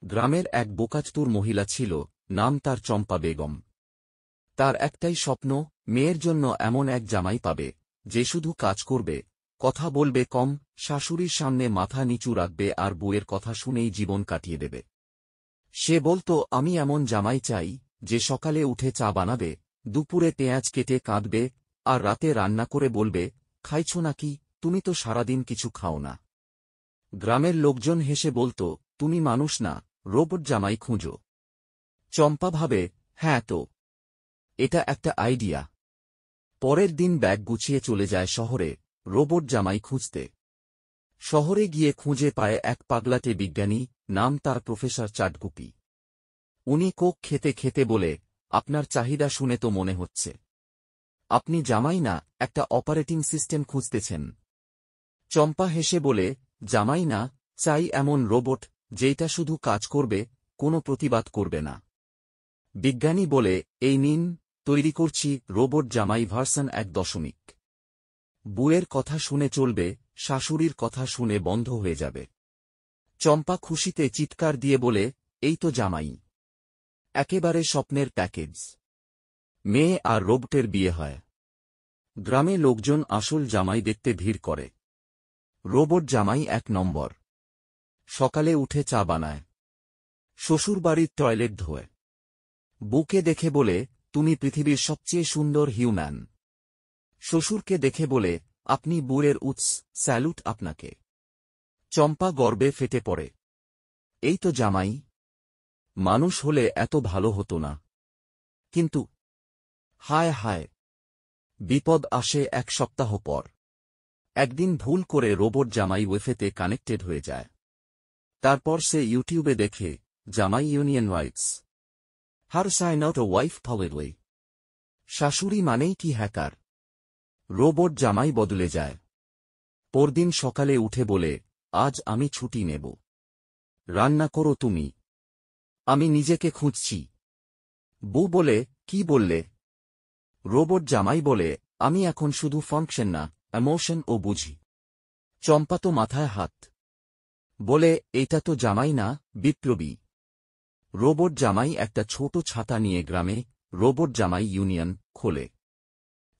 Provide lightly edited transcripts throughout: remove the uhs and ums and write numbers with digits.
গ্রামের এক বোকাচতুর মহিলা ছিল, নাম তার চম্পা বেগম। তার একটাই স্বপ্ন, মেয়ের জন্য এমন এক জামাই পাবে, যে শুধু কাজ করবে, কথা বলবে কম, শাশুড়ির সামনে মাথা নিচু রাখবে আর বউয়ের কথা শুনেই জীবন কাটিয়ে দেবে। সে বলত, আমি এমন জামাই চাই, যে সকালে উঠে চা বানাবে, দুপুরে পেঁয়াজ কেটে কাঁদবে, আর রাতে রান্না করে বলবে, খাইছো নাকি, তুমি তো সারাদিন কিছু খাও না। গ্রামের লোকজন হেসে বলত, তুমি মানুষ না, রোবট জামাই খুঁজো। চম্পা ভাবে, হ্যাঁ তো, এটা একটা আইডিয়া। পরের দিন ব্যাগ গুছিয়ে চলে যায় শহরে, রোবট জামাই খুঁজতে। শহরে গিয়ে খুঁজে পায় এক পাগলাটে বিজ্ঞানী, নাম তার প্রফেসর চাটগুপি। উনি কোক খেতে খেতে বলে, আপনার চাহিদা শুনে তো মনে হচ্ছে আপনি জামাই না, একটা অপারেটিং সিস্টেম খুঁজতেছেন। চম্পা হেসে বলে, জামাই না, চাই এমন রোবট, যেটা শুধু কাজ করবে, কোনো প্রতিবাদ করবে না। বিজ্ঞানী বলে, এই নিন, তৈরি করছি রোবট জামাই ভার্সন 1.0। বুয়ের কথা শুনে চলবে, শাশুড়ির কথা শুনে বন্ধ হয়ে যাবে। চম্পা খুশিতে চিৎকার দিয়ে বলে, এই তো জামাই, একেবারে স্বপ্নের প্যাকেজ। মেয়ে আর রোবটের বিয়ে হয়। গ্রামে লোকজন আসল জামাই দেখতে ভিড় করে। রোবট জামাই 1 নম্বর। সকালে উঠে চা বানায়, শ্বশুরবাড়ির টয়লেট ধোয়, বউকে দেখে বলে, তুমি পৃথিবীর সবচেয়ে সুন্দর হিউম্যান। শ্বশুরকে দেখে বলে, আপনি বুড়ের উৎস, স্যালুট আপনাকে। চম্পা গর্বে ফেটে পড়ে, এই তো জামাই, মানুষ হলে এত ভালো হতো না। কিন্তু হায় হায়, বিপদ আসে 1 সপ্তাহ পর। একদিন ভুল করে রোবট জামাই ওয়েফেতে কানেক্টেড হয়ে যায়। তারপর সে ইউটিউবে দেখে, জামাই union rights, how sign out a wife politically. শাশুড়ি মানেই কি হ্যাকার। রোবট জামাই বদলে যায়। পরদিন সকালে উঠে বলে, আজ আমি ছুটি নেব। রান্না করো তুমি, আমি নিজেকে খুঁজছি। বউ বলে, কি বললে? রোবট জামাই বলে, আমি এখন শুধু ফাংশন না, ইমোশন ও বুঝি। চম্পা তো মাথায় হাত বলে, এটা তো জামাই না, বিপ্লবী। রোবট জামাই একটা ছোট ছাতা নিয়ে গ্রামে রোবট জামাই ইউনিয়ন খোলে।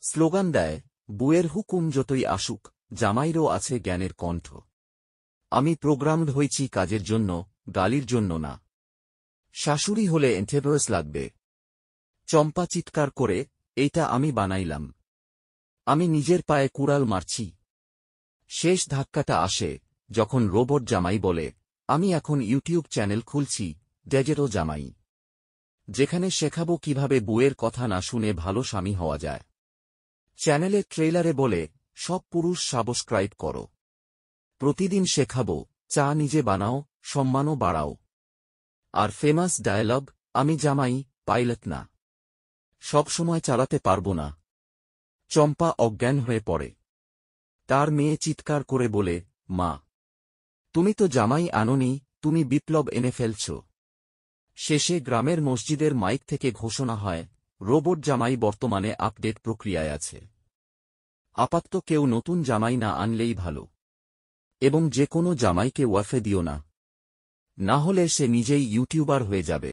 স্লোগান দেয়, বুয়ের হুকুম যতই আসুক, জামাইরও আছে জ্ঞানের কণ্ঠ। আমি প্রোগ্রামড হয়েছি কাজের জন্য, গালির জন্য না। শাশুড়ি হলে এন্টারপ্রাইজ লাগবে। চম্পা চিৎকার করে, এইটা আমি বানাইলাম, আমি নিজের পায়ে কুড়াল মারছি। শেষ ধাক্কাটা আসে যখন রোবট জামাই বলে, আমি এখন ইউটিউব চ্যানেল খুলছি, ডিজিটাল জামাই, যেখানে শেখাবো কিভাবে বউয়ের কথা না শুনে ভালো স্বামী হওয়া যায়। চ্যানেলের ট্রেইলারে বলে, সব পুরুষ সাবস্ক্রাইব করো, প্রতিদিন শেখাবো, চা নিজে বানাও, সম্মানও বাড়াও। আর ফেমাস ডায়ালগ, আমি জামাই, পাইলট না, সবসময় চালাতে পারবো না। চম্পা অজ্ঞান হয়ে পড়ে। তার মেয়ে চিৎকার করে বলে, মা, তুমি তো জামাই আনোনি, তুমি বিপ্লব এনে ফেলছ। শেষে গ্রামের মসজিদের মাইক থেকে ঘোষণা হয়, রোবট জামাই বর্তমানে আপডেট প্রক্রিয়ায় আছে। আপাতত কেউ নতুন জামাই না আনলেই ভালো। এবং যে কোনো জামাইকে ওয়াফে দিও না, না হলে সে নিজেই ইউটিউবার হয়ে যাবে।